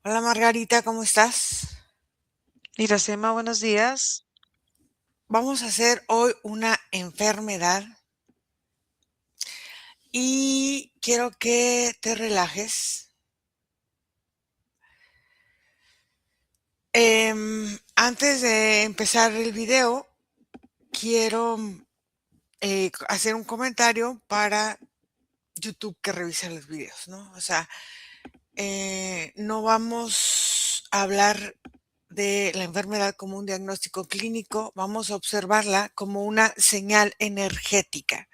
Hola Margarita, ¿cómo estás? Iracema, buenos días. Vamos a hacer hoy una enfermedad y quiero que te relajes. Antes de empezar el video, quiero hacer un comentario para YouTube que revisa los videos, ¿no? O sea, no vamos a hablar de la enfermedad como un diagnóstico clínico, vamos a observarla como una señal energética,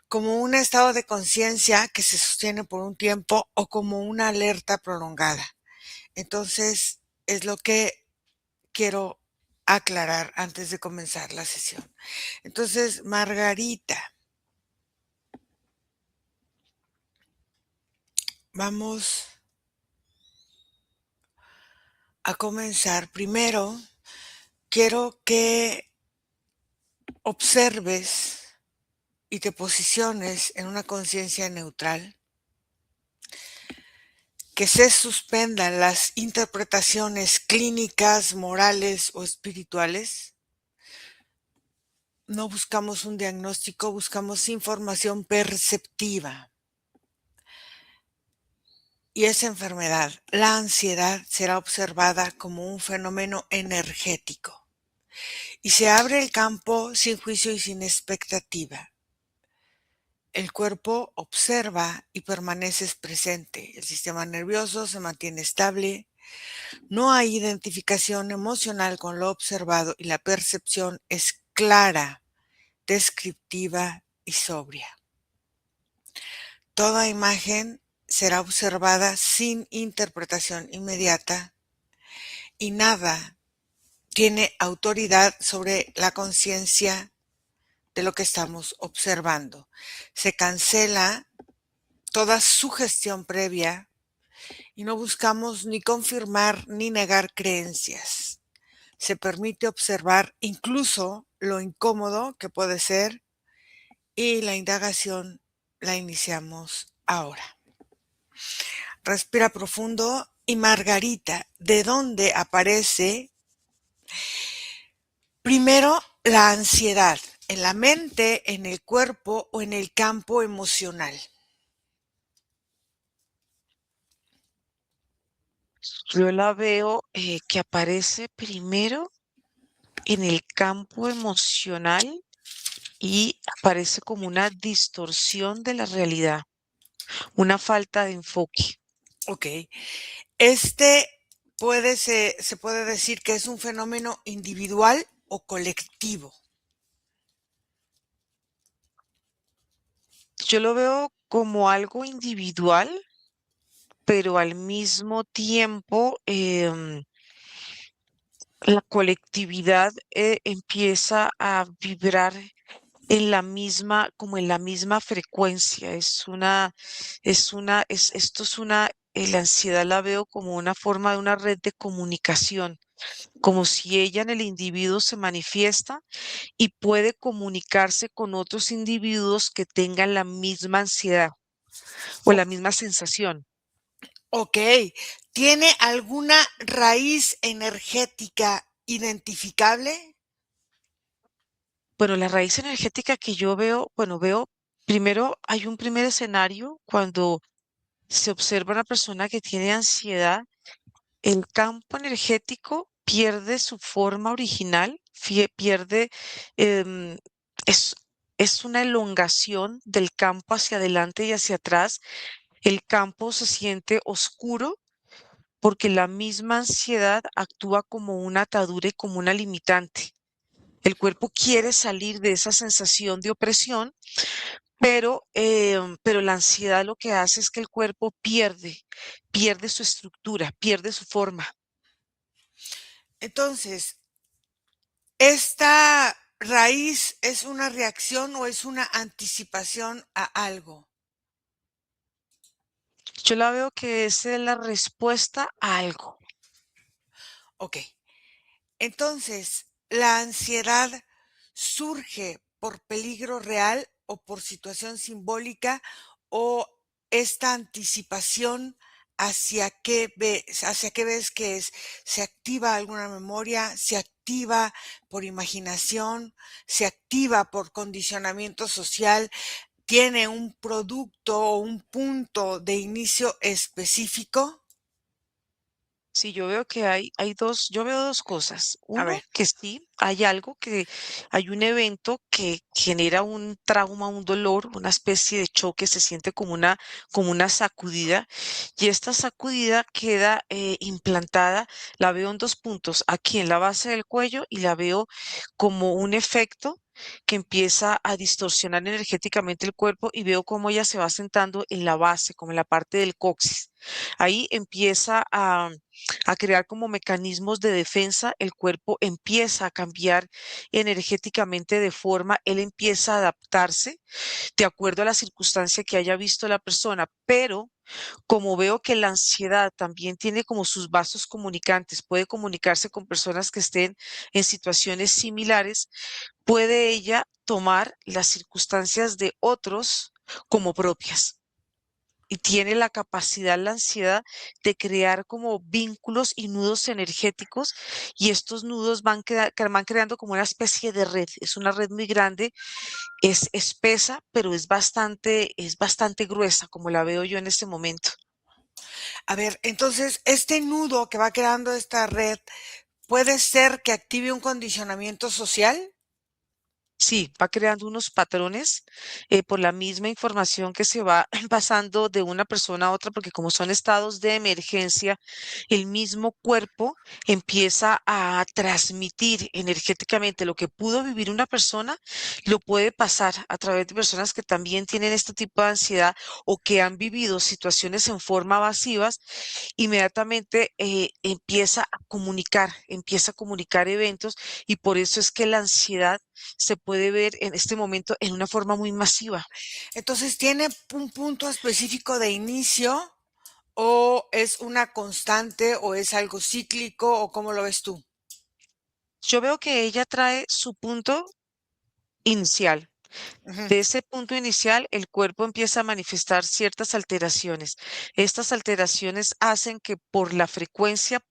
como un estado de conciencia que se sostiene por un tiempo o como una alerta prolongada. Entonces, es lo que quiero aclarar antes de comenzar la sesión. Entonces, Margarita, vamos a comenzar. Primero, quiero que observes y te posiciones en una conciencia neutral, que se suspendan las interpretaciones clínicas, morales o espirituales. No buscamos un diagnóstico, buscamos información perceptiva. Y esa enfermedad, la ansiedad, será observada como un fenómeno energético. Y se abre el campo sin juicio y sin expectativa. El cuerpo observa y permanece presente. El sistema nervioso se mantiene estable. No hay identificación emocional con lo observado y la percepción es clara, descriptiva y sobria. Toda imagen será observada sin interpretación inmediata y nada tiene autoridad sobre la conciencia de lo que estamos observando. Se cancela toda sugestión previa y no buscamos ni confirmar ni negar creencias. Se permite observar incluso lo incómodo que puede ser y la indagación la iniciamos ahora. Respira profundo y Margarita, ¿de dónde aparece primero la ansiedad? ¿En la mente, en el cuerpo o en el campo emocional? Yo la veo que aparece primero en el campo emocional y aparece como una distorsión de la realidad, una falta de enfoque. Ok. Este se puede decir que es un fenómeno individual o colectivo. Yo lo veo como algo individual, pero al mismo tiempo la colectividad empieza a vibrar en la misma, como en la misma frecuencia. Esto es una, la ansiedad la veo como una forma de una red de comunicación, como si ella en el individuo se manifiesta y puede comunicarse con otros individuos que tengan la misma ansiedad o O- la misma sensación. ok. ¿Tiene alguna raíz energética identificable? Bueno, la raíz energética que yo veo, bueno, veo, primero hay un primer escenario cuando se observa una persona que tiene ansiedad. El campo energético pierde su forma original, pierde, em, es, es una elongación del campo hacia adelante y hacia atrás. El campo se siente oscuro porque la misma ansiedad actúa como una atadura y como una limitante. El cuerpo quiere salir de esa sensación de opresión, pero la ansiedad lo que hace es que el cuerpo pierde su estructura, pierde su forma. Entonces, ¿esta raíz es una reacción o es una anticipación a algo? Yo la veo que esa es la respuesta a algo. Ok. Entonces, ¿la ansiedad surge por peligro real o por situación simbólica o esta anticipación hacia qué ves que es. ¿Se activa alguna memoria? ¿Se activa por imaginación? ¿Se activa por condicionamiento social? ¿Tiene un producto o un punto de inicio específico? Sí, yo veo que yo veo dos cosas. A Uno, ver, que sí, hay un evento que genera un trauma, un dolor, una especie de choque, se siente como una sacudida, y esta sacudida queda implantada, la veo en dos puntos, aquí en la base del cuello, y la veo como un efecto que empieza a distorsionar energéticamente el cuerpo, y veo cómo ella se va sentando en la base, como en la parte del coxis. Ahí empieza a crear como mecanismos de defensa, el cuerpo empieza a cambiar energéticamente de forma, él empieza a adaptarse de acuerdo a la circunstancia que haya visto la persona, pero como veo que la ansiedad también tiene como sus vasos comunicantes, puede comunicarse con personas que estén en situaciones similares, puede ella tomar las circunstancias de otros como propias, y tiene la capacidad, la ansiedad, de crear como vínculos y nudos energéticos, y estos nudos van creando como una especie de red. Es una red muy grande, es espesa, pero es bastante gruesa, como la veo yo en este momento. a ver, entonces este nudo que va creando esta red puede ser que active un condicionamiento social. Sí, va creando unos patrones por la misma información que se va pasando de una persona a otra, porque como son estados de emergencia, el mismo cuerpo empieza a transmitir energéticamente lo que pudo vivir una persona, lo puede pasar a través de personas que también tienen este tipo de ansiedad o que han vivido situaciones en forma evasivas, inmediatamente empieza a comunicar eventos, y por eso es que la ansiedad se puede ver en este momento en una forma muy masiva. Entonces, ¿tiene un punto específico de inicio o es una constante o es algo cíclico o cómo lo ves tú? Yo veo que ella trae su punto inicial. Ujú. De ese punto inicial, el cuerpo empieza a manifestar ciertas alteraciones. Estas alteraciones hacen que por la frecuencia,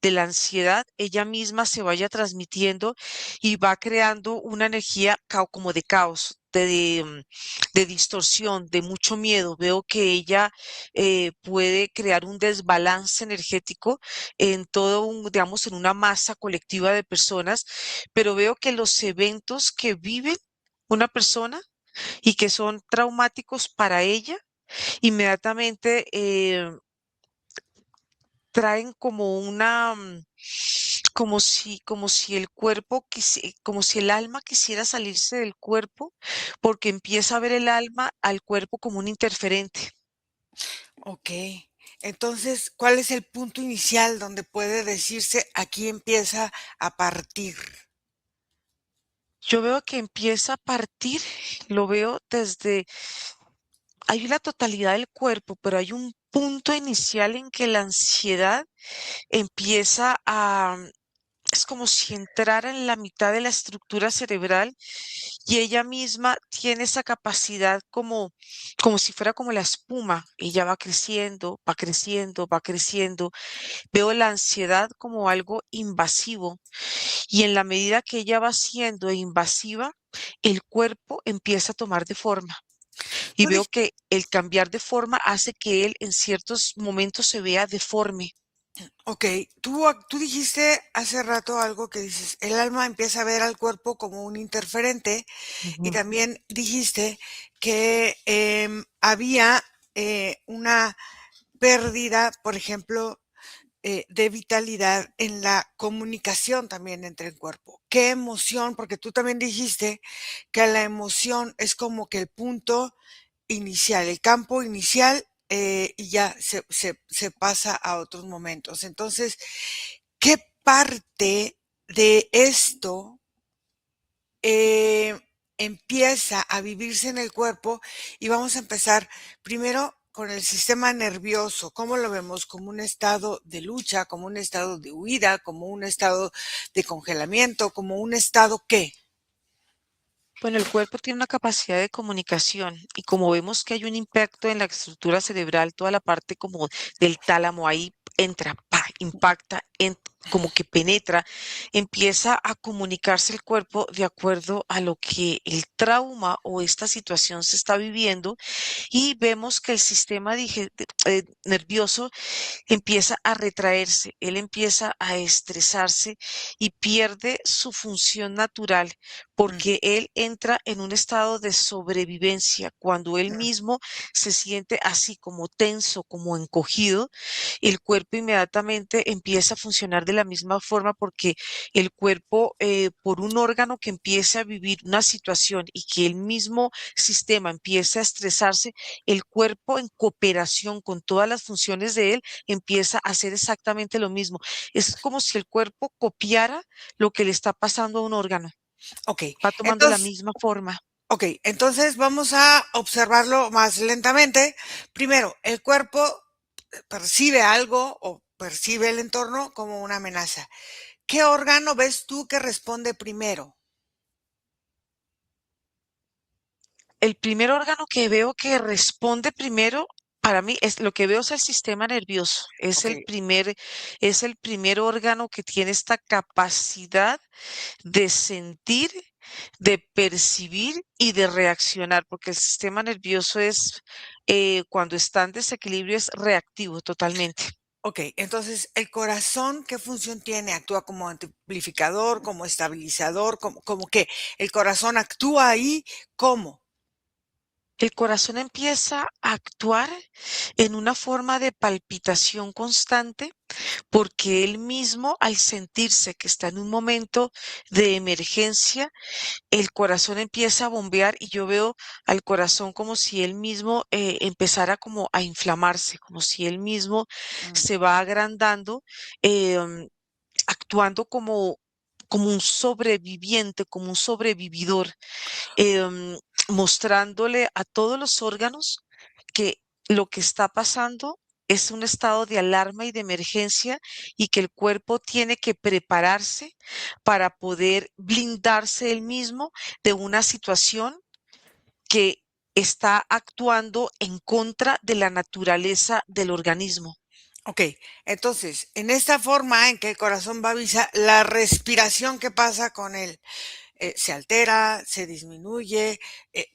de la ansiedad, ella misma se vaya transmitiendo y va creando una energía como de caos. De distorsión, de mucho miedo. Veo que ella puede crear un desbalance energético en digamos, en una masa colectiva de personas, pero veo que los eventos que vive una persona y que son traumáticos para ella, inmediatamente traen como como si el como si el alma quisiera salirse del cuerpo, porque empieza a ver el alma al cuerpo como un interferente. Ok. Entonces, ¿cuál es el punto inicial donde puede decirse aquí empieza a partir? Yo veo que empieza a partir, lo veo hay la totalidad del cuerpo, pero hay un punto inicial en que la ansiedad empieza es como si entrara en la mitad de la estructura cerebral, y ella misma tiene esa capacidad como si fuera como la espuma. Ella va creciendo, va creciendo, va creciendo. Veo la ansiedad como algo invasivo, y en la medida que ella va siendo invasiva, el cuerpo empieza a tomar de forma. Y Tú, veo dij- que el cambiar de forma hace que él en ciertos momentos se vea deforme. ok, tú dijiste hace rato algo que dices, el alma empieza a ver al cuerpo como un interferente y Ujú. también dijiste que había una pérdida, por ejemplo, de vitalidad en la comunicación también entre el cuerpo. ¿Qué emoción? Porque tú también dijiste que la emoción es como que el punto inicial, el campo inicial, y ya se pasa a otros momentos. Entonces, ¿qué parte de esto eh, empieza a vivirse en el cuerpo? Y vamos a empezar primero con el sistema nervioso. ¿Cómo lo vemos? Como un estado de lucha, como un estado de huida, como un estado de congelamiento, como un estado ¿qué? Bueno, el cuerpo tiene una capacidad de comunicación y como vemos que hay un impacto en la estructura cerebral, toda la parte como del tálamo ahí entra, pa, impacta, como que penetra, empieza a comunicarse el cuerpo de acuerdo a lo que el trauma o esta situación se está viviendo y vemos que el sistema nervioso empieza a retraerse, él empieza a estresarse y pierde su función natural Mm, porque él entra en un estado de sobrevivencia. Cuando él mm. mismo se siente así como tenso, como encogido, el cuerpo inmediatamente empieza a funcionar de la misma forma porque el cuerpo, por un órgano que empiece a vivir una situación y que el mismo sistema empiece a estresarse, el cuerpo en cooperación con todas las funciones de él empieza a hacer exactamente lo mismo. Es como si el cuerpo copiara lo que le está pasando a un órgano. Ok, Va tomando la entonces, misma forma. ok, entonces vamos a observarlo más lentamente. Primero, el cuerpo percibe algo o percibe el entorno como una amenaza. ¿Qué órgano ves tú que responde primero? El primer órgano que veo que responde primero, para mí, es lo que veo es el sistema nervioso. Ok, Es el primer órgano que tiene esta capacidad de sentir, de percibir y de reaccionar, porque el sistema nervioso es, cuando está en desequilibrio, es reactivo totalmente. ok, entonces el corazón, ¿qué función tiene? ¿Actúa como amplificador, como estabilizador, como qué? ¿El corazón actúa ahí? ¿Cómo? El corazón empieza a actuar en una forma de palpitación constante porque él mismo, al sentirse que está en un momento de emergencia, el corazón empieza a bombear y yo veo al corazón como si él mismo empezara como a inflamarse, como si él mismo Mm, se va agrandando, actuando como un sobreviviente, como un sobrevividor, em, mostrándole a todos los órganos que lo que está pasando es un estado de alarma y de emergencia y que el cuerpo tiene que prepararse para poder blindarse él mismo de una situación que está actuando en contra de la naturaleza del organismo. ok, entonces, en esta forma en que el corazón va a avisar, la respiración que pasa con él, se altera, se disminuye,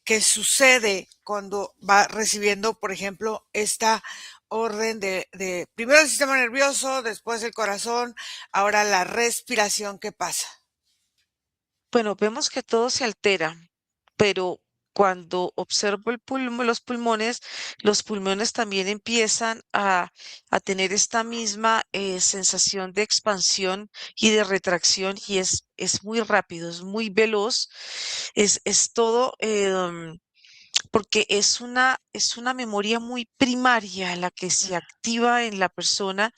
¿qué sucede cuando va recibiendo, por ejemplo, esta orden de primero el sistema nervioso, después el corazón, ahora la respiración, ¿qué pasa? Bueno, vemos que todo se altera, pero cuando observo los pulmones también empiezan a tener esta misma sensación de expansión y de retracción y es muy rápido, es muy veloz, es todo, porque es una memoria muy primaria la que se activa en la persona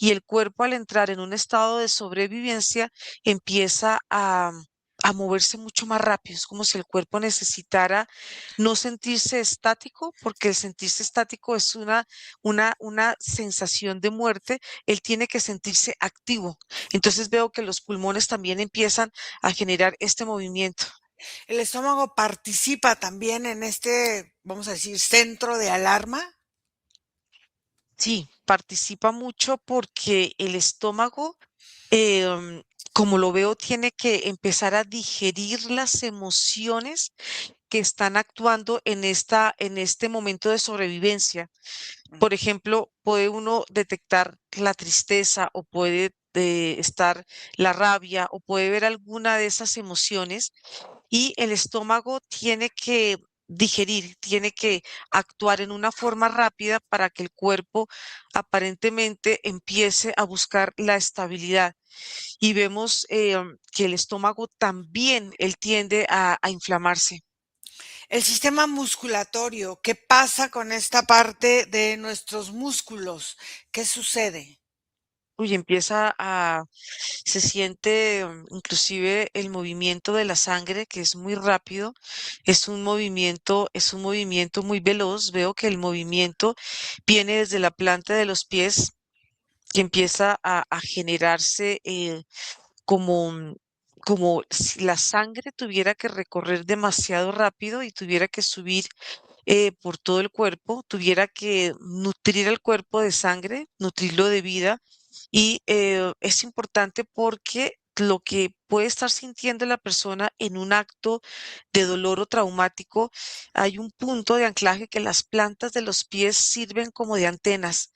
y el cuerpo al entrar en un estado de sobrevivencia empieza a moverse mucho más rápido. Es como si el cuerpo necesitara no sentirse estático, porque el sentirse estático es una sensación de muerte. Él tiene que sentirse activo. Entonces veo que los pulmones también empiezan a generar este movimiento. ¿El estómago participa también en este, vamos a decir, centro de alarma? Sí, participa mucho porque el estómago, em, como lo veo, tiene que empezar a digerir las emociones que están actuando en este momento de sobrevivencia. Mm. Por ejemplo, puede uno detectar la tristeza o puede estar la rabia o puede ver alguna de esas emociones y el estómago tiene que digerir, tiene que actuar en una forma rápida para que el cuerpo aparentemente empiece a buscar la estabilidad. Y vemos que el estómago también, él tiende a inflamarse. El sistema musculatorio, ¿qué pasa con esta parte de nuestros músculos? ¿Qué sucede? Uy, se siente inclusive el movimiento de la sangre, que es muy rápido, es un movimiento muy veloz. Veo que el movimiento viene desde la planta de los pies, que empieza a generarse como como si la sangre tuviera que recorrer demasiado rápido y tuviera que subir por todo el cuerpo, tuviera que nutrir el cuerpo de sangre, nutrirlo de vida. Y es importante porque lo que puede estar sintiendo la persona en un acto de dolor o traumático, hay un punto de anclaje que las plantas de los pies sirven como de antenas.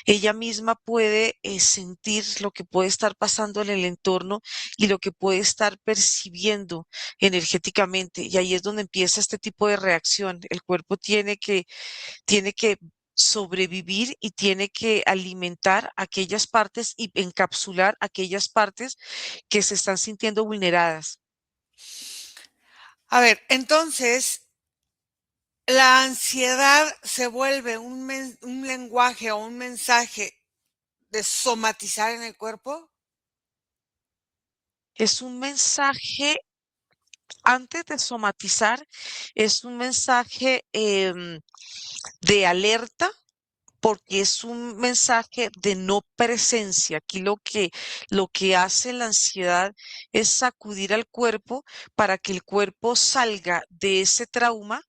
Ella misma puede sentir lo que puede estar pasando en el entorno y lo que puede estar percibiendo energéticamente. Y ahí es donde empieza este tipo de reacción. El cuerpo tiene que sobrevivir y tiene que alimentar aquellas partes y encapsular aquellas partes que se están sintiendo vulneradas. A ver, entonces, la ansiedad se vuelve un lenguaje o un mensaje de somatizar en el cuerpo. Es un mensaje, antes de somatizar, es un mensaje de alerta porque es un mensaje de no presencia. Aquí lo que hace la ansiedad es sacudir al cuerpo para que el cuerpo salga de ese trauma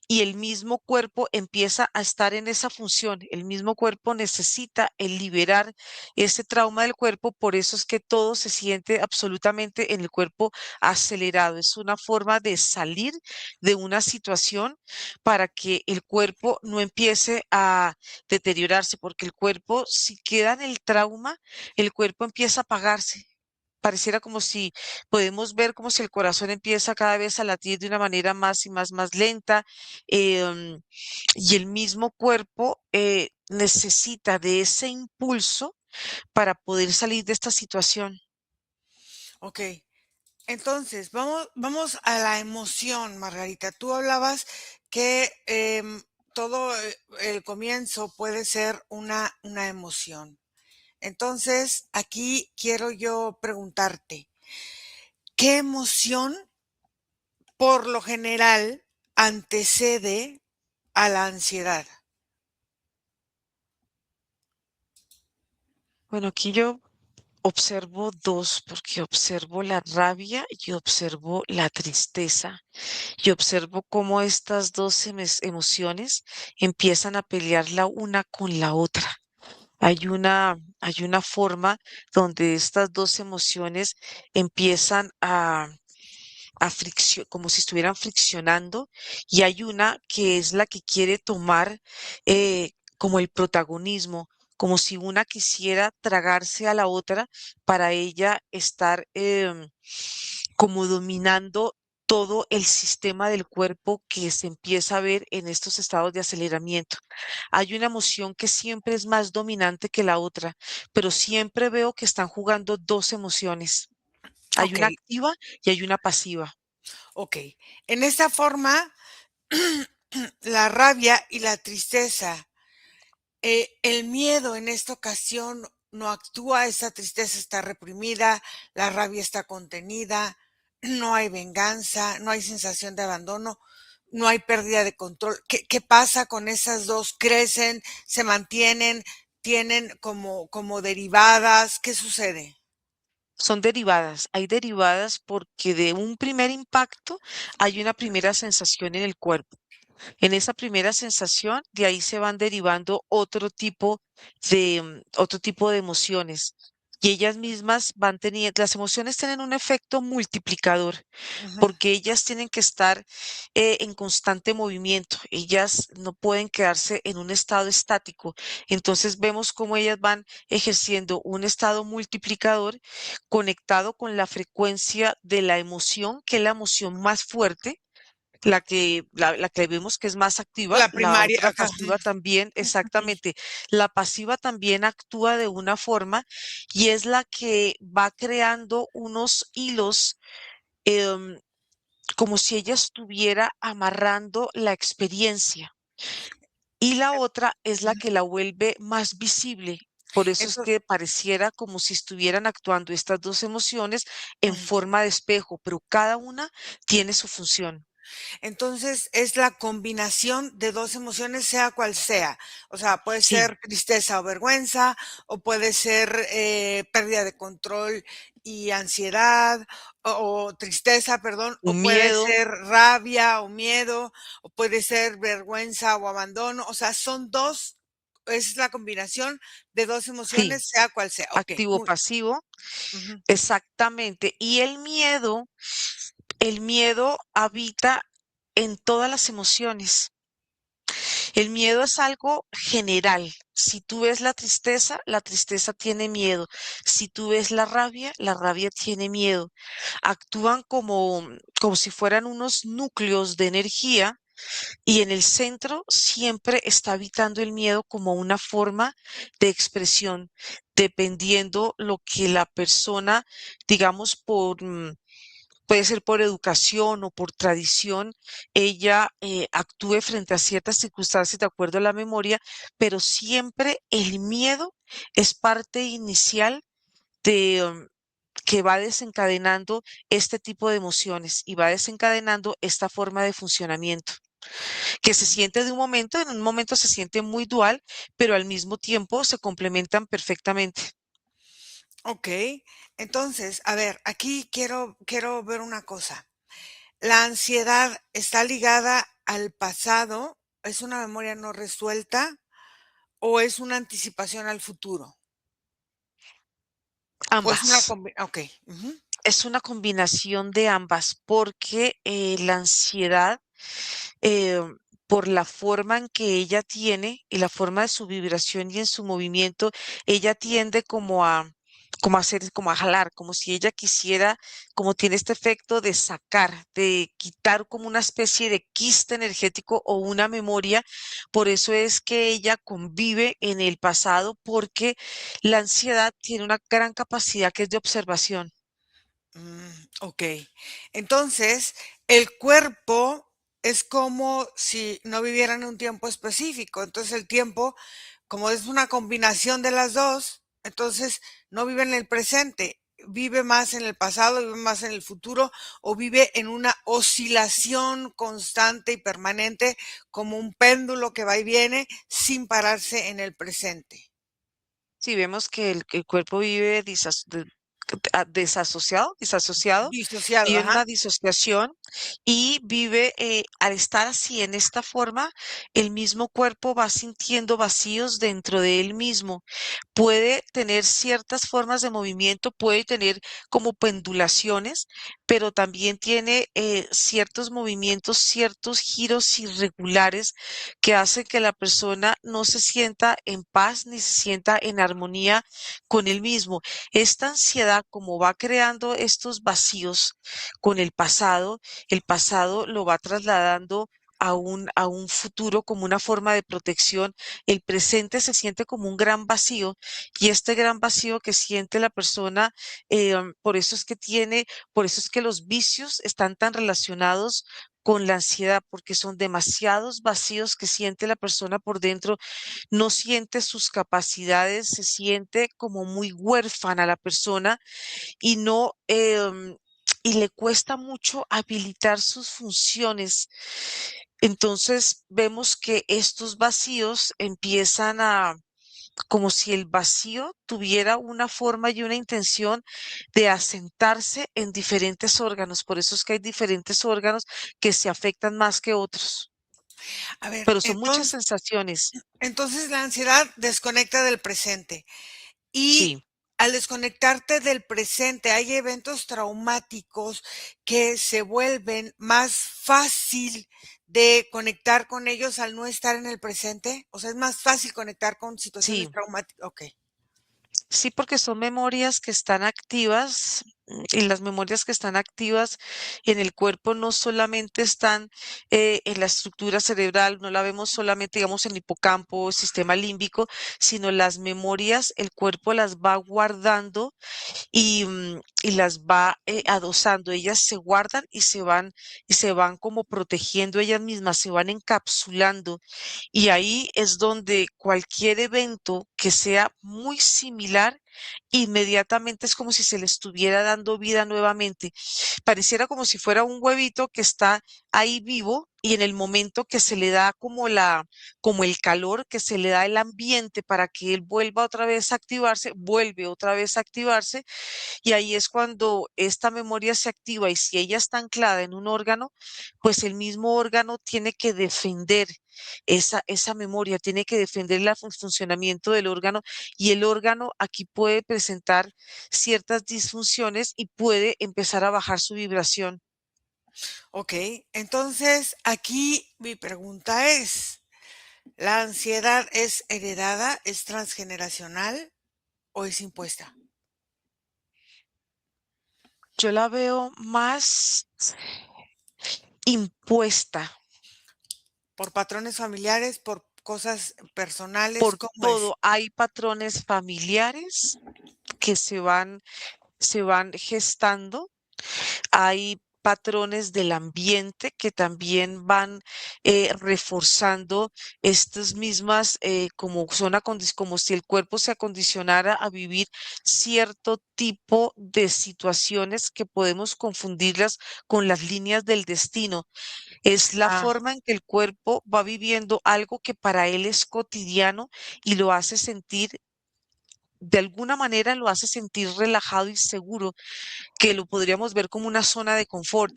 y el mismo cuerpo empieza a estar en esa función. El mismo cuerpo necesita el liberar ese trauma del cuerpo, por eso es que todo se siente absolutamente en el cuerpo acelerado. Es una forma de salir de una situación para que el cuerpo no empiece a deteriorarse, porque el cuerpo, si queda en el trauma, el cuerpo empieza a apagarse. Pareciera como si podemos ver como si el corazón empieza cada vez a latir de una manera más y más lenta, em, y el mismo cuerpo necesita de ese impulso para poder salir de esta situación. Ok, entonces vamos a la emoción, Margarita. Tú hablabas que todo el comienzo puede ser una emoción. Entonces, aquí quiero yo preguntarte, ¿qué emoción por lo general antecede a la ansiedad? Bueno, aquí yo observo dos, porque observo la rabia y observo la tristeza. Y observo cómo estas dos emociones empiezan a pelear la una con la otra. Hay una forma donde estas dos emociones empiezan como si estuvieran friccionando, y hay una que es la que quiere tomar como el protagonismo, como si una quisiera tragarse a la otra para ella estar como dominando todo el sistema del cuerpo que se empieza a ver en estos estados de aceleramiento. Hay una emoción que siempre es más dominante que la otra, pero siempre veo que están jugando dos emociones. Hay Ok, una activa y hay una pasiva. ok. En esta forma, la rabia y la tristeza, el miedo en esta ocasión no actúa, esa tristeza está reprimida, la rabia está contenida, no hay venganza, no hay sensación de abandono, no hay pérdida de control. ¿Qué pasa con esas dos? ¿Crecen, se mantienen, tienen como derivadas? ¿Qué sucede? Son derivadas. Hay derivadas porque de un primer impacto hay una primera sensación en el cuerpo. En esa primera sensación, de ahí se van derivando otro tipo de emociones. Y ellas mismas van teniendo, las emociones tienen un efecto multiplicador Ujú. porque ellas tienen que estar en constante movimiento, ellas no pueden quedarse en un estado estático. Entonces vemos cómo ellas van ejerciendo un estado multiplicador conectado con la frecuencia de la emoción, que es la emoción más fuerte, la que vemos que es más activa, La la primaria, otra ajá. pasiva también, exactamente. La pasiva también actúa de una forma y es la que va creando unos hilos, em, como si ella estuviera amarrando la experiencia. Y la otra es la Ujú. que la vuelve más visible. Por eso es Entonces, que pareciera como si estuvieran actuando estas dos emociones en forma de espejo, pero cada una tiene su función. Entonces, es la combinación de 2 emociones, sea cual sea. O sea, puede Sí, ser tristeza o vergüenza, o puede ser, pérdida de control y ansiedad, o tristeza, perdón, o un puede miedo, ser rabia o miedo, o puede ser vergüenza o abandono. O sea, son 2, es la combinación de 2 sí, emociones, sea cual sea. Okey, activo, pasivo, ujú, exactamente. Y el miedo habita en todas las emociones. El miedo es algo general. Si tú ves la tristeza tiene miedo. Si tú ves la rabia tiene miedo. Actúan como si fueran unos núcleos de energía y en el centro siempre está habitando el miedo como una forma de expresión, dependiendo lo que la persona, digamos, puede ser por educación o por tradición, ella actúe frente a ciertas circunstancias de acuerdo a la memoria, pero siempre el miedo es parte inicial de que va desencadenando este tipo de emociones y va desencadenando esta forma de funcionamiento, que se ujú. siente de un momento, en un momento se siente muy dual, pero al mismo tiempo se complementan perfectamente. Okey. Entonces, a ver, aquí quiero ver una cosa. ¿La ansiedad está ligada al pasado? ¿Es una memoria no resuelta o es una anticipación al futuro? ¿O es una Ambas. okey, ujú, Es una combinación de ambas, porque la ansiedad, eh, por la forma en que ella tiene y la forma de su vibración y en su movimiento, ella tiende como a hacer, como a jalar, como si ella quisiera, como tiene este efecto de sacar, de quitar como una especie de quiste energético o una memoria. Por eso es que ella convive en el pasado, porque la ansiedad tiene una gran capacidad que es de observación. okey. Entonces, el cuerpo es como si no viviera en un tiempo específico. Entonces, el tiempo, como es una combinación de las 2, entonces no vive en el presente, vive más en el pasado, vive más en el futuro, o vive en una oscilación constante y permanente, como un péndulo que va y viene sin pararse en el presente. Si vemos que el cuerpo vive disasociado, Disociado, vive en ajá. una disociación y vive, al estar así en esta forma, el mismo cuerpo va sintiendo vacíos dentro de él mismo. Puede tener ciertas formas de movimiento, puede tener como pendulaciones, pero también tiene ciertos movimientos, ciertos giros irregulares que hacen que la persona no se sienta en paz ni se sienta en armonía con él mismo. Esta ansiedad, como va creando estos vacíos con el pasado lo va trasladando a un futuro como una forma de protección. El presente se siente como un gran vacío y este gran vacío que siente la persona, por eso es que por eso es que los vicios están tan relacionados con la ansiedad, porque son demasiados vacíos que siente la persona por dentro, no siente sus capacidades, se siente como muy huérfana la persona y no, y le cuesta mucho habilitar sus funciones. Entonces vemos que estos vacíos empiezan como si el vacío tuviera una forma y una intención de asentarse en diferentes órganos. Por eso es que hay diferentes órganos que se afectan más que otros, A ver, pero son muchas sensaciones. entonces la ansiedad desconecta del presente. Y Sí, al desconectarte del presente, hay eventos traumáticos que se vuelven más fácil de conectar con ellos al no estar en el presente. O sea, es más fácil conectar con situaciones sí. traumáticas. Okey. Sí, porque son memorias que están activas y las memorias que están activas en el cuerpo no solamente están en la estructura cerebral, no la vemos solamente, digamos, en el hipocampo, sistema límbico, sino las memorias, el cuerpo las va guardando y las va adosando. Ellas se guardan y se van como protegiendo ellas mismas, se van encapsulando. Y ahí es donde cualquier evento que sea muy similar inmediatamente es como si se le estuviera dando vida nuevamente. Pareciera como si fuera un huevito que está ahí vivo y en el momento que se le da como el calor, que se le da el ambiente para que él vuelva otra vez a activarse, vuelve otra vez a activarse y ahí es cuando esta memoria se activa y si ella está anclada en un órgano, pues el mismo órgano tiene que defender esa memoria, tiene que defender el funcionamiento del órgano y el órgano aquí puede presentar ciertas disfunciones y puede empezar a bajar su vibración. Ok, entonces aquí mi pregunta es, ¿la ansiedad es heredada, es transgeneracional o es impuesta? Yo la veo más impuesta ¿Por patrones familiares, por cosas personales? por ¿Cómo es? todo. Hay patrones familiares que se van gestando. Hay patrones del ambiente que también van reforzando estas mismas, como si el cuerpo se acondicionara a vivir cierto tipo de situaciones que podemos confundirlas con las líneas del destino. Es la Ah, forma en que el cuerpo va viviendo algo que para él es cotidiano y lo hace sentir, de alguna manera lo hace sentir relajado y seguro que lo podríamos ver como una zona de confort.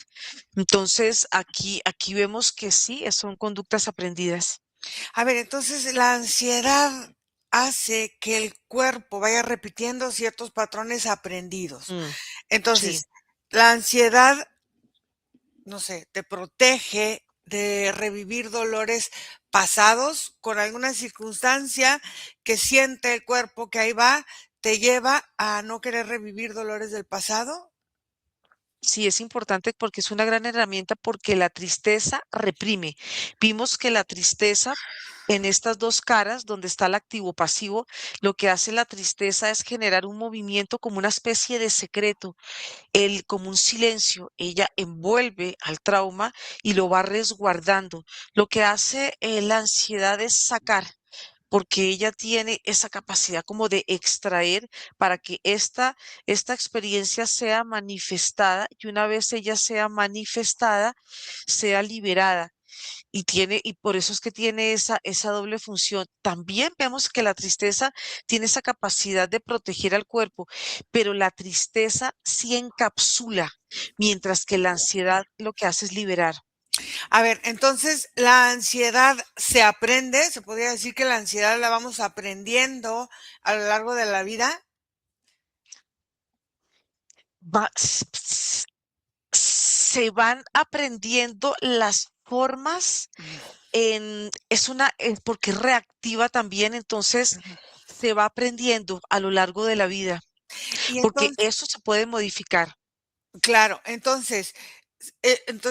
Entonces, aquí vemos que sí, son conductas aprendidas. a ver, entonces la ansiedad hace que el cuerpo vaya repitiendo ciertos patrones aprendidos. Mm, sí, Entonces, la ansiedad, no sé, te protege de revivir dolores pasados con alguna circunstancia que siente el cuerpo que ahí va, te lleva a no querer revivir dolores del pasado. sí, es importante porque es una gran herramienta porque la tristeza reprime. Vimos que la tristeza en estas dos caras, donde está el activo pasivo, lo que hace la tristeza es generar un movimiento como una especie de secreto, como un silencio. Ella envuelve al trauma y lo va resguardando. Lo que hace la ansiedad es sacar, porque ella tiene esa capacidad como de extraer para que esta experiencia sea manifestada y una vez ella sea manifestada, sea liberada. Y por eso es que tiene esa doble función. También vemos que la tristeza tiene esa capacidad de proteger al cuerpo, pero la tristeza sí encapsula, mientras que la ansiedad lo que hace es liberar. A ver, entonces la ansiedad se aprende, se podría decir que la ansiedad la vamos aprendiendo a lo largo de la vida. Va- s- s- Se van aprendiendo las formas porque es reactiva también, entonces se va aprendiendo a lo largo de la vida, Y porque entonces, eso se puede modificar. claro, entonces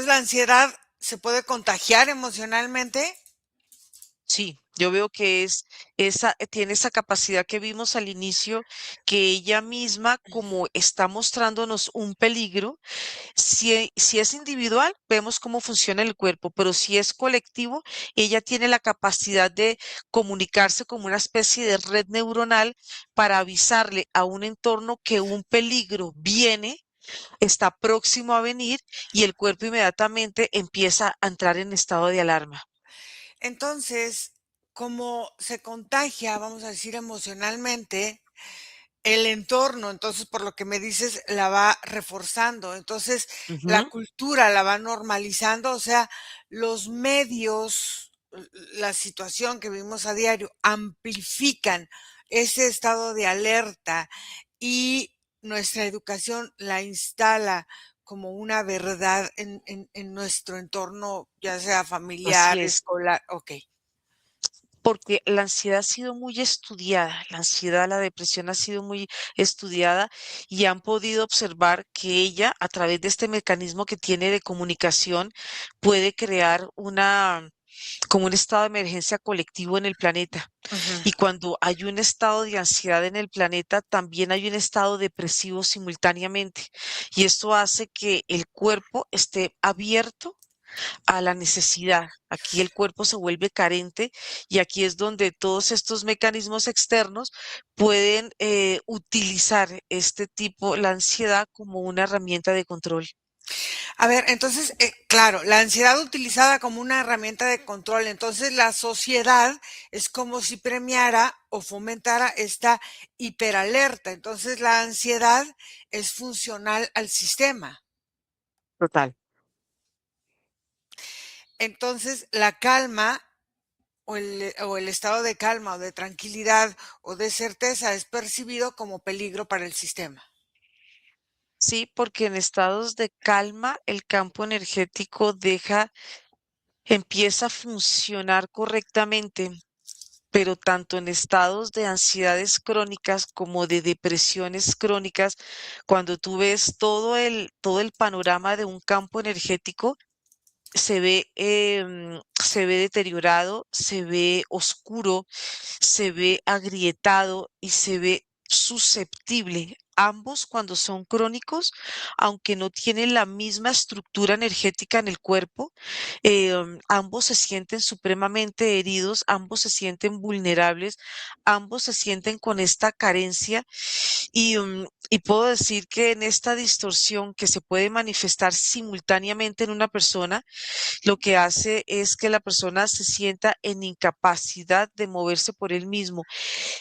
la ansiedad se puede contagiar emocionalmente. Sí, yo veo que tiene esa capacidad que vimos al inicio, que ella misma, como está mostrándonos un peligro, si es individual, vemos cómo funciona el cuerpo, pero si es colectivo, ella tiene la capacidad de comunicarse como una especie de red neuronal para avisarle a un entorno que un peligro viene, está próximo a venir y el cuerpo inmediatamente empieza a entrar en estado de alarma. Entonces, como se contagia, vamos a decir, emocionalmente, el entorno, entonces, por lo que me dices, la va reforzando. Entonces, la Ujú. cultura la va normalizando, o sea, los medios, la situación que vivimos a diario amplifican ese estado de alerta y nuestra educación la instala como una verdad en nuestro entorno, ya sea familiar, Así es. escolar. Ok. Porque la ansiedad ha sido muy estudiada, la ansiedad, la depresión ha sido muy estudiada y han podido observar que ella, a través de este mecanismo que tiene de comunicación, puede crear como un estado de emergencia colectivo en el planeta. Ujú. Y cuando hay un estado de ansiedad en el planeta, también hay un estado depresivo simultáneamente. Y esto hace que el cuerpo esté abierto a la necesidad. Aquí el cuerpo se vuelve carente y aquí es donde todos estos mecanismos externos pueden utilizar este tipo, la ansiedad como una herramienta de control. A ver, entonces, claro, la ansiedad utilizada como una herramienta de control, entonces la sociedad es como si premiara o fomentara esta hiperalerta. Entonces la ansiedad es funcional al sistema. Total. Entonces la calma o el estado de calma o de tranquilidad o de certeza es percibido como peligro para el sistema. Sí, porque en estados de calma el campo energético empieza a funcionar correctamente, pero tanto en estados de ansiedades crónicas como de depresiones crónicas, cuando tú ves todo el panorama de un campo energético, se ve deteriorado, se ve oscuro, se ve agrietado y se ve susceptible. Ambos cuando son crónicos, aunque no tienen la misma estructura energética en el cuerpo, ambos se sienten supremamente heridos, ambos se sienten vulnerables, ambos se sienten con esta carencia y puedo decir que en esta distorsión que se puede manifestar simultáneamente en una persona, lo que hace es que la persona se sienta en incapacidad de moverse por él mismo.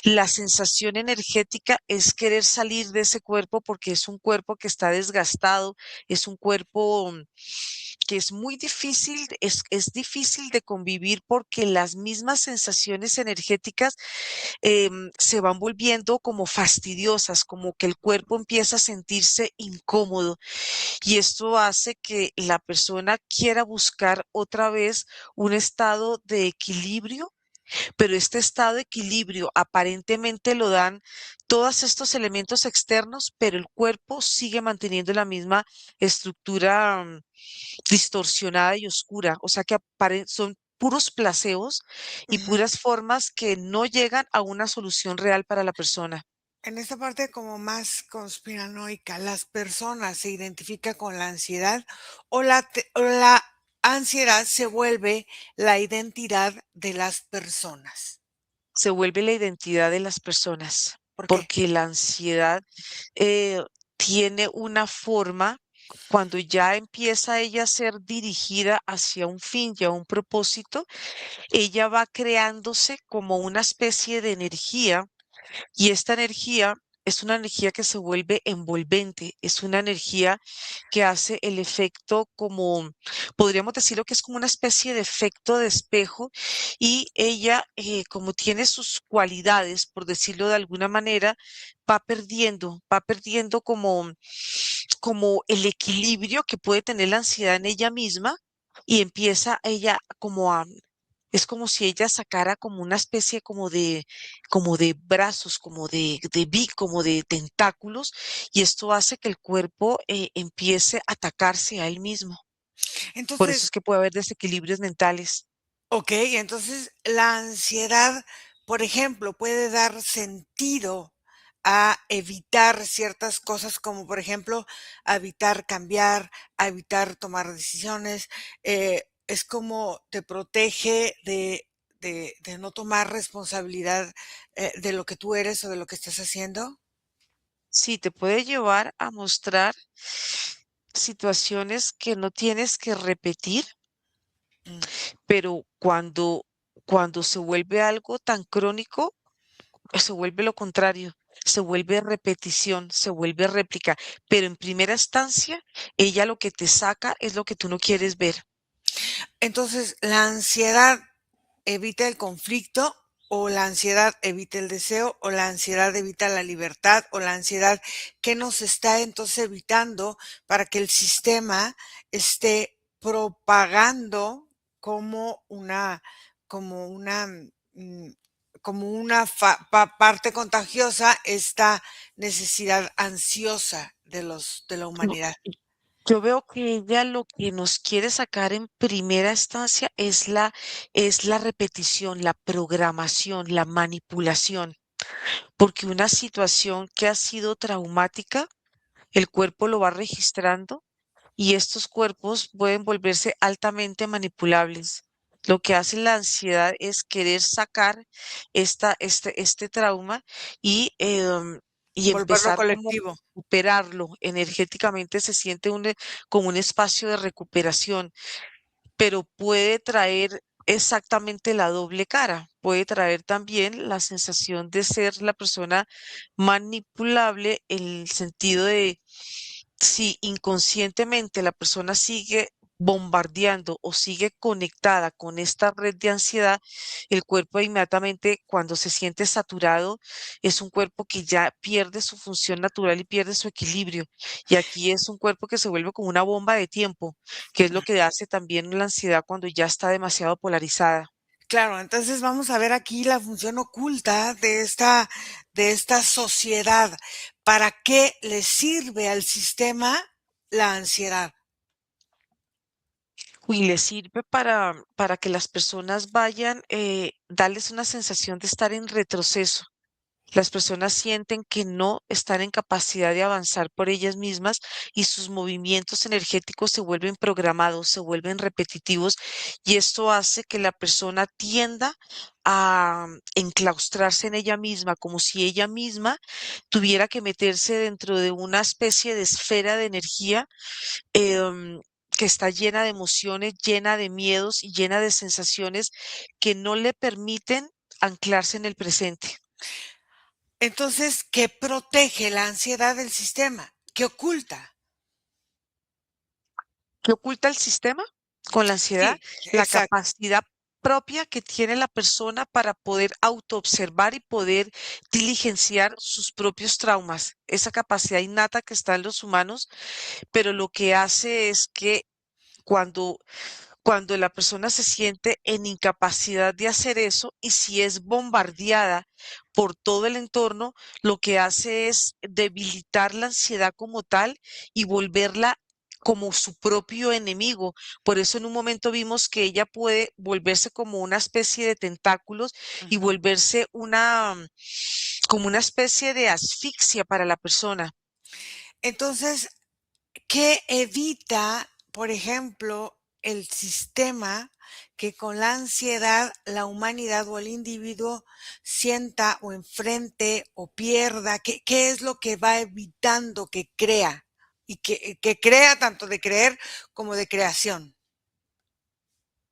La sensación energética es querer salir de ese cuerpo porque es un cuerpo que está desgastado, es un cuerpo que es muy difícil, es difícil de convivir porque las mismas sensaciones energéticas se van volviendo como fastidiosas, como que el cuerpo empieza a sentirse incómodo y esto hace que la persona quiera buscar otra vez un estado de equilibrio, pero este estado de equilibrio aparentemente lo dan todos estos elementos externos, pero el cuerpo sigue manteniendo la misma estructura distorsionada y oscura, o sea que son puros placebos y Ujú. puras formas que no llegan a una solución real para la persona. En esta parte como más conspiranoica, ¿las personas se identifican con la ansiedad o la ansiedad se vuelve la identidad de las personas? Se vuelve la identidad de las personas, ¿Por qué? porque la ansiedad tiene una forma, cuando ya empieza ella a ser dirigida hacia un fin y a un propósito, ella va creándose como una especie de energía y esta energía es una energía que se vuelve envolvente, es una energía que hace el efecto como, podríamos decirlo que es como una especie de efecto de espejo y ella, como tiene sus cualidades, por decirlo de alguna manera, va perdiendo como el equilibrio que puede tener la ansiedad en ella misma y empieza ella como a es como si ella sacara como una especie como de brazos, como de tentáculos, y esto hace que el cuerpo empiece a atacarse a él mismo. Por eso es Entonces, que puede haber desequilibrios mentales. okey, entonces la ansiedad, por ejemplo, puede dar sentido a evitar ciertas cosas, como por ejemplo, a evitar cambiar, a evitar tomar decisiones, es como te protege de no tomar responsabilidad, de lo que tú eres o de lo que estás haciendo. Sí, te puede llevar a mostrar situaciones que no tienes que repetir, Mm. pero cuando se vuelve algo tan crónico, se vuelve lo contrario, se vuelve repetición, se vuelve réplica, pero en primera instancia, ella lo que te saca es lo que tú no quieres ver. Entonces, la ansiedad evita el conflicto, o la ansiedad evita el deseo, o la ansiedad evita la libertad, o la ansiedad, ¿qué nos está entonces evitando para que el sistema esté propagando como una, como una, mm, como una parte contagiosa esta necesidad ansiosa de la Yo, humanidad? yo veo que ella lo que nos quiere sacar en primera instancia es la repetición, la programación, la manipulación, porque una situación que ha sido traumática, el cuerpo lo va registrando y estos cuerpos pueden volverse altamente manipulables. Lo que hace la ansiedad es querer sacar este trauma y, y Volverlo empezar como a colectivo. recuperarlo energéticamente, se siente como un espacio de recuperación, pero puede traer exactamente la doble cara. Puede traer también la sensación de ser la persona manipulable en el sentido de si inconscientemente la persona sigue bombardeando o sigue conectada con esta red de ansiedad, el cuerpo inmediatamente cuando se siente saturado es un cuerpo que ya pierde su función natural y pierde su equilibrio. Y aquí es un cuerpo que se vuelve como una bomba de tiempo, que es lo que hace también la ansiedad cuando ya está demasiado polarizada. Claro, entonces vamos a ver aquí la función oculta de esta sociedad. ¿Para qué le sirve al sistema la ansiedad? Y le sirve para que las personas vayan, darles una sensación de estar en retroceso. Las personas sienten que no están en capacidad de avanzar por ellas mismas y sus movimientos energéticos se vuelven programados, se vuelven repetitivos y esto hace que la persona tienda a enclaustrarse en ella misma, como si ella misma tuviera que meterse dentro de una especie de esfera de energía que está llena de emociones, llena de miedos y llena de sensaciones que no le permiten anclarse en el presente. Entonces, ¿qué protege la ansiedad del sistema? ¿Qué oculta? ¿Qué oculta el sistema con la ansiedad? Sí, La exacto. capacidad propia que tiene la persona para poder autoobservar y poder diligenciar sus propios traumas, esa capacidad innata que está en los humanos, pero lo que hace es que cuando cuando la persona se siente en incapacidad de hacer eso y si es bombardeada por todo el entorno, lo que hace es debilitar la ansiedad como tal y volverla como su propio enemigo. Por eso en un momento vimos que ella puede volverse como una especie de tentáculos y Ujú. volverse como una especie de asfixia para la persona. Entonces, ¿qué evita, por ejemplo, el sistema que con la ansiedad la humanidad o el individuo sienta o enfrente o pierda? ¿Qué es lo que va evitando que crea? Y que crea tanto de creer como de creación.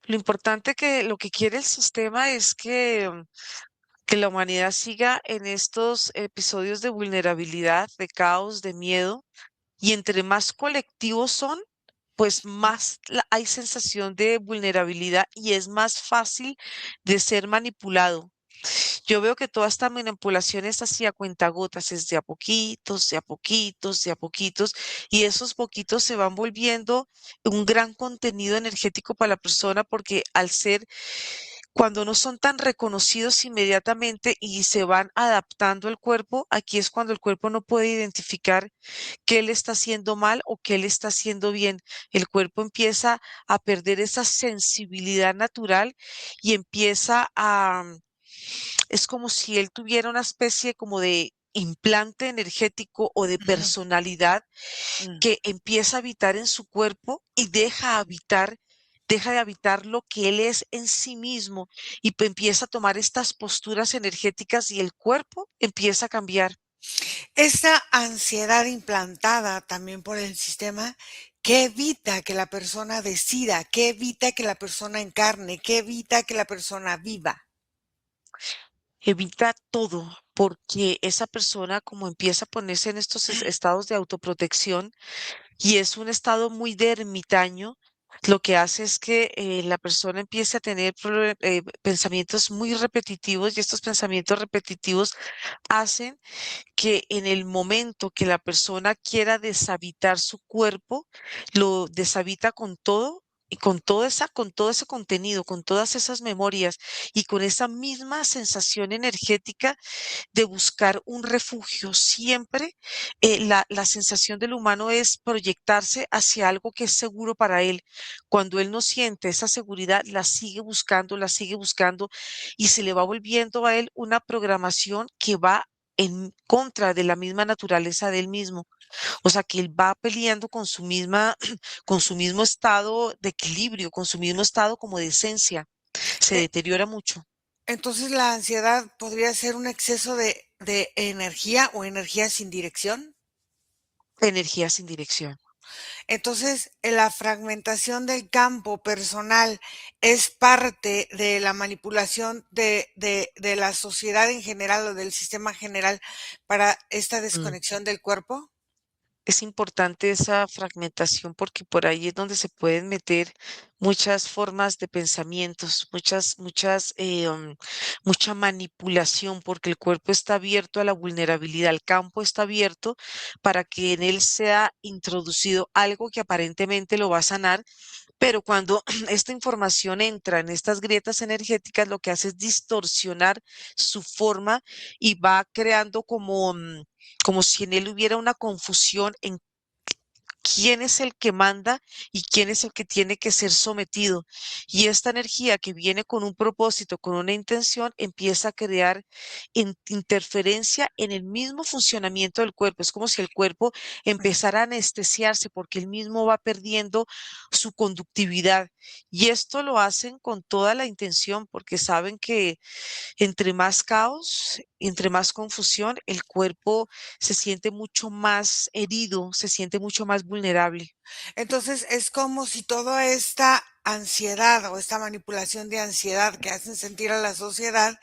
Lo importante que lo que quiere el sistema es que la humanidad siga en estos episodios de vulnerabilidad, de caos, de miedo, y entre más colectivos son, pues más hay sensación de vulnerabilidad y es más fácil de ser manipulado. Yo veo que toda esta manipulación es así a cuentagotas, es de a poquitos, de a poquitos, de a poquitos, y esos poquitos se van volviendo un gran contenido energético para la persona porque al ser cuando no son tan reconocidos inmediatamente y se van adaptando al cuerpo, aquí es cuando el cuerpo no puede identificar qué le está haciendo mal o qué le está haciendo bien. El cuerpo empieza a perder esa sensibilidad natural y empieza es como si él tuviera una especie como de implante energético o de Ujú, personalidad mm. que empieza a habitar en su cuerpo y deja de habitar lo que él es en sí mismo y empieza a tomar estas posturas energéticas y el cuerpo empieza a cambiar. Esta ansiedad implantada también por el sistema, ¿qué evita que la persona decida? ¿Qué evita que la persona encarne? ¿Qué evita que la persona viva? Evita todo, porque esa persona como empieza a ponerse en estos estados de autoprotección y es un estado muy de ermitaño, lo que hace es que la persona empiece a tener pensamientos muy repetitivos y estos pensamientos repetitivos hacen que en el momento que la persona quiera deshabitar su cuerpo, lo deshabita con todo y con todo ese contenido, con todas esas memorias y con esa misma sensación energética de buscar un refugio. Siempre la sensación del humano es proyectarse hacia algo que es seguro para él. Cuando él no siente esa seguridad, la sigue buscando y se le va volviendo a él una programación que va en contra de la misma naturaleza de él mismo. O sea, que él va peleando con su misma, con su mismo estado de equilibrio, con su mismo estado como de esencia. Se Eh, deteriora mucho. entonces, ¿la ansiedad podría ser un exceso de energía o energía sin dirección? Energía sin dirección. Entonces, la fragmentación del campo personal es parte de la manipulación de la sociedad en general o del sistema general para esta Mm. desconexión del cuerpo. Es importante esa fragmentación porque por ahí es donde se pueden meter muchas formas de pensamientos, mucha manipulación, porque el cuerpo está abierto a la vulnerabilidad, el campo está abierto para que en él sea introducido algo que aparentemente lo va a sanar, pero cuando esta información entra en estas grietas energéticas, lo que hace es distorsionar su forma y va creando como si en él hubiera una confusión en quién es el que manda y quién es el que tiene que ser sometido. Y esta energía que viene con un propósito, con una intención, empieza a crear interferencia en el mismo funcionamiento del cuerpo. Es como si el cuerpo empezara a anestesiarse porque él mismo va perdiendo su conductividad. Y esto lo hacen con toda la intención porque saben que entre más caos, entre más confusión, el cuerpo se siente mucho más herido, se siente mucho más vulnerable. Entonces, es como si toda esta ansiedad o esta manipulación de ansiedad que hacen sentir a la sociedad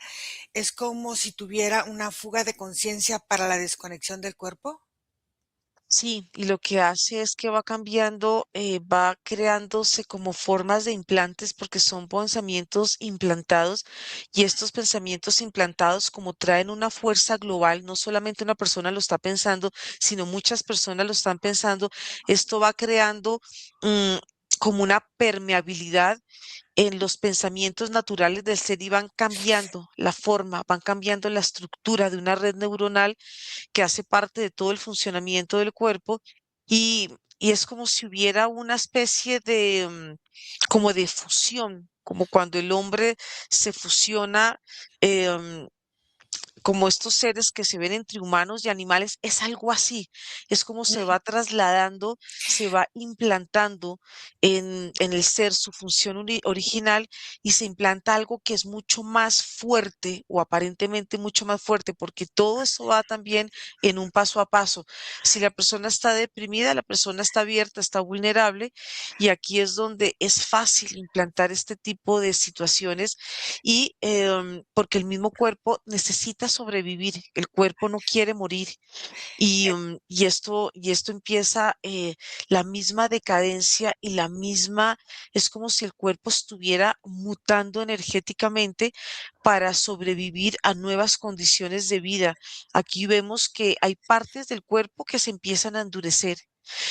es como si tuviera una fuga de conciencia para la desconexión del cuerpo. Sí, y lo que hace es que va cambiando, va creándose como formas de implantes porque son pensamientos implantados y estos pensamientos implantados como traen una fuerza global, no solamente una persona lo está pensando, sino muchas personas lo están pensando, esto va creando mm, como una permeabilidad en los pensamientos naturales del ser y van cambiando la forma, van cambiando la estructura de una red neuronal que hace parte de todo el funcionamiento del cuerpo y es como si hubiera una especie de, como de fusión, como cuando el hombre se fusiona, como estos seres que se ven entre humanos y animales, es algo así. Es como se va trasladando, se va implantando en el ser su función original y se implanta algo que es mucho más fuerte o aparentemente mucho más fuerte, porque todo eso va también en un paso a paso. Si la persona está deprimida, la persona está abierta, está vulnerable y aquí es donde es fácil implantar este tipo de situaciones y porque el mismo cuerpo necesita sobrevivir, el cuerpo no quiere morir y esto empieza la misma decadencia y la misma, es como si el cuerpo estuviera mutando energéticamente para sobrevivir a nuevas condiciones de vida. Aquí vemos que hay partes del cuerpo que se empiezan a endurecer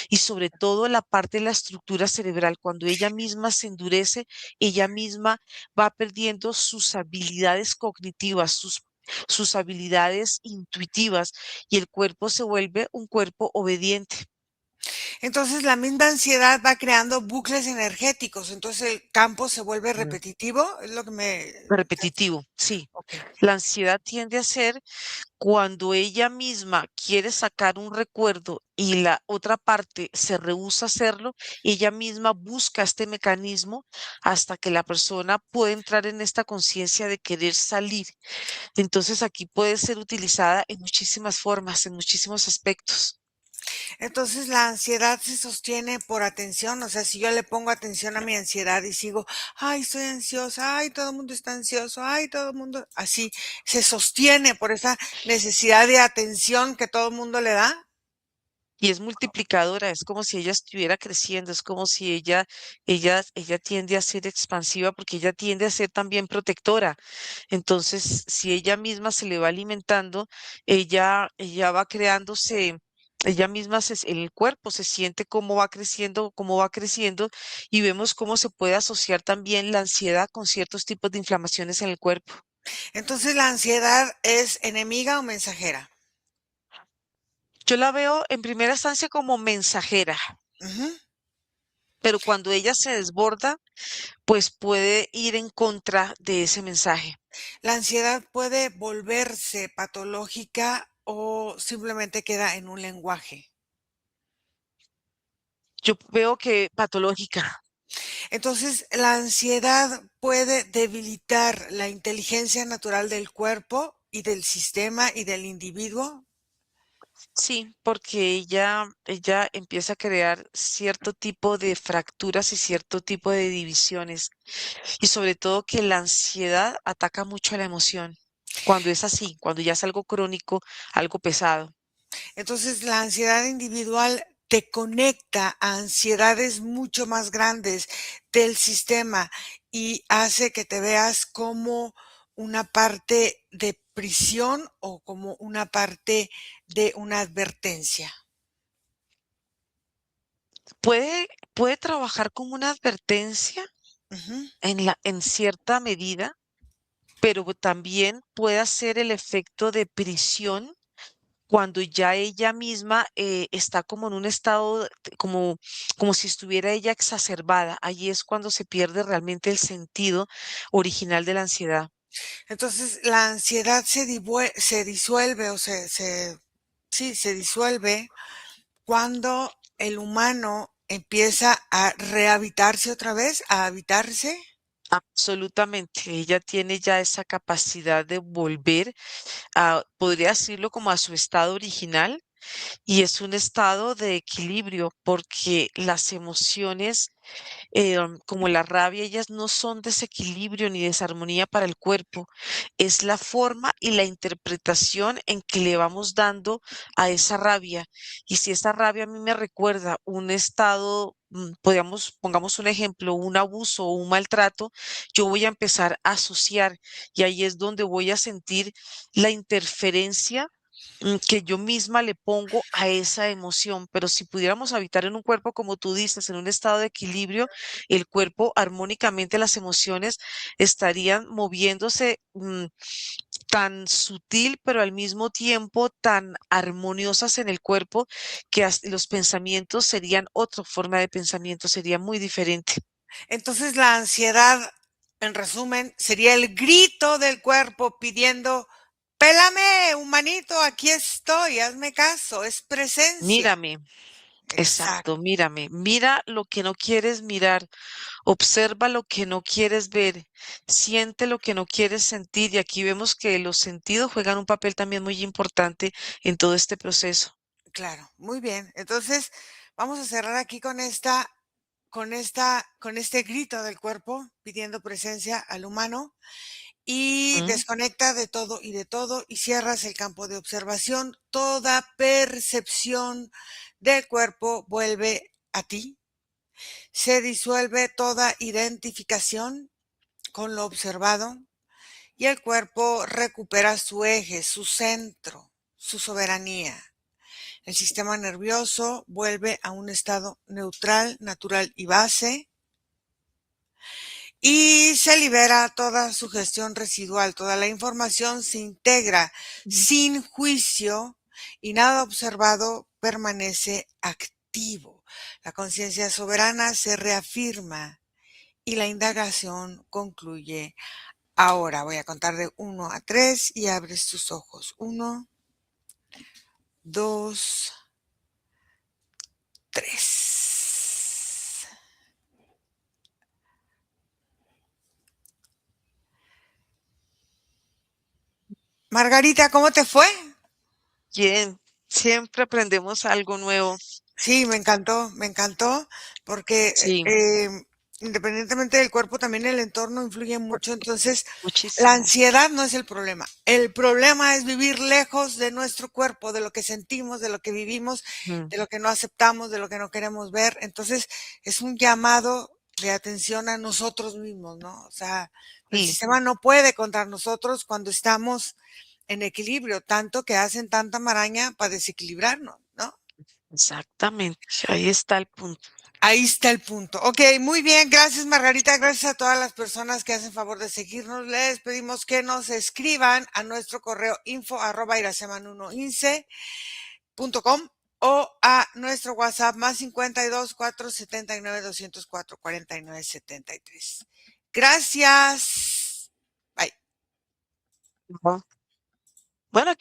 y sobre todo la parte de la estructura cerebral, cuando ella misma se endurece, ella misma va perdiendo sus habilidades cognitivas, sus habilidades intuitivas y el cuerpo se vuelve un cuerpo obediente, Entonces, la misma ansiedad va creando bucles energéticos, entonces el campo se vuelve mm, repetitivo, es lo que me... repetitivo. Sí, Ok. la ansiedad tiende a ser cuando ella misma quiere sacar un recuerdo y la otra parte se rehúsa a hacerlo, ella misma busca este mecanismo hasta que la persona puede entrar en esta conciencia de querer salir. Entonces aquí puede ser utilizada en muchísimas formas, en muchísimos aspectos. Entonces, la ansiedad se sostiene por atención, o sea, si yo le pongo atención a mi ansiedad y sigo, ay, estoy ansiosa, ay, todo el mundo está ansioso, ay, todo el mundo, así, se sostiene por esa necesidad de atención que todo el mundo le da. Y es multiplicadora, es como si ella estuviera creciendo, es como si ella tiende a ser expansiva porque ella tiende a ser también protectora. Entonces, si ella misma se le va alimentando, ella va creándose, ella misma el cuerpo se siente cómo va creciendo, y vemos cómo se puede asociar también la ansiedad con ciertos tipos de inflamaciones en el cuerpo. Entonces, la ansiedad es enemiga o mensajera. Yo la veo en primera instancia como mensajera, Ujú. pero cuando ella se desborda, pues puede ir en contra de ese mensaje. La ansiedad puede volverse patológica o simplemente queda en un lenguaje. yo veo que patológica. Entonces, la ansiedad puede debilitar la inteligencia natural del cuerpo y del sistema y del individuo. Sí, porque ella empieza a crear cierto tipo de fracturas y cierto tipo de divisiones. Y sobre todo que la ansiedad ataca mucho a la emoción. Cuando es así, cuando ya es algo crónico, algo pesado. Entonces, la ansiedad individual te conecta a ansiedades mucho más grandes del sistema y hace que te veas como una parte de prisión o como una parte de una advertencia. Puede trabajar como una advertencia Ujú. en cierta medida, pero también puede hacer el efecto de prisión cuando ya ella misma está como en un estado como si estuviera ella exacerbada. Allí es cuando se pierde realmente el sentido original de la ansiedad. Entonces, la ansiedad se disuelve o sí, se disuelve cuando el humano empieza a rehabitarse otra vez, a habitarse. Absolutamente, ella tiene ya esa capacidad de volver a, podría decirlo como a su estado original, y es un estado de equilibrio porque las emociones como la rabia, ellas no son desequilibrio ni desarmonía para el cuerpo, es la forma y la interpretación en que le vamos dando a esa rabia. Y si esa rabia a mí me recuerda un estado, pongamos un ejemplo, un abuso o un maltrato, yo voy a empezar a asociar y ahí es donde voy a sentir la interferencia que yo misma le pongo a esa emoción, pero si pudiéramos habitar en un cuerpo, como tú dices, en un estado de equilibrio, el cuerpo armónicamente, las emociones estarían moviéndose tan sutil, pero al mismo tiempo tan armoniosas en el cuerpo que los pensamientos serían otra forma de pensamiento, sería muy diferente. Entonces, la ansiedad, en resumen, sería el grito del cuerpo pidiendo, pélame, humanito, aquí estoy, hazme caso, es presencia. Mírame, Exacto, exacto, mírame, mira lo que no quieres mirar. Observa lo que no quieres ver, siente lo que no quieres sentir y aquí vemos que los sentidos juegan un papel también muy importante en todo este proceso. claro, muy bien. Entonces, vamos a cerrar aquí con este grito del cuerpo pidiendo presencia al humano y Mm, desconecta de todo y de todo y cierras el campo de observación. Toda percepción del cuerpo vuelve a ti. Se disuelve toda identificación con lo observado y el cuerpo recupera su eje, su centro, su soberanía. El sistema nervioso vuelve a un estado neutral, natural y base y se libera toda sugestión residual, toda la información se integra mm, sin juicio y nada observado permanece activo. La conciencia soberana se reafirma y la indagación concluye. Ahora voy a contar de 1 a 3 y abres tus ojos. 1, 2, 3. Margarita, ¿cómo te fue? Bien, siempre aprendemos algo nuevo. Sí, me encantó, porque Sí, independientemente del cuerpo, también el entorno influye mucho. Entonces, la muchísimo. ansiedad no es el problema. El problema es vivir lejos de nuestro cuerpo, de lo que sentimos, de lo que vivimos, Mm, de lo que no aceptamos, de lo que no queremos ver. Entonces, es un llamado de atención a nosotros mismos, ¿no? O sea, el sí, sistema no puede contra nosotros cuando estamos en equilibrio, tanto que hacen tanta maraña para desequilibrarnos, ¿no? exactamente. Ahí está el punto. Ahí está el punto. Ok, muy bien. Gracias, Margarita. Gracias a todas las personas que hacen favor de seguirnos. Les pedimos que nos escriban a nuestro correo info@iraseman1ince.com o a nuestro WhatsApp más 52 479 204 4973. Gracias. Bye. Ujú. Bueno,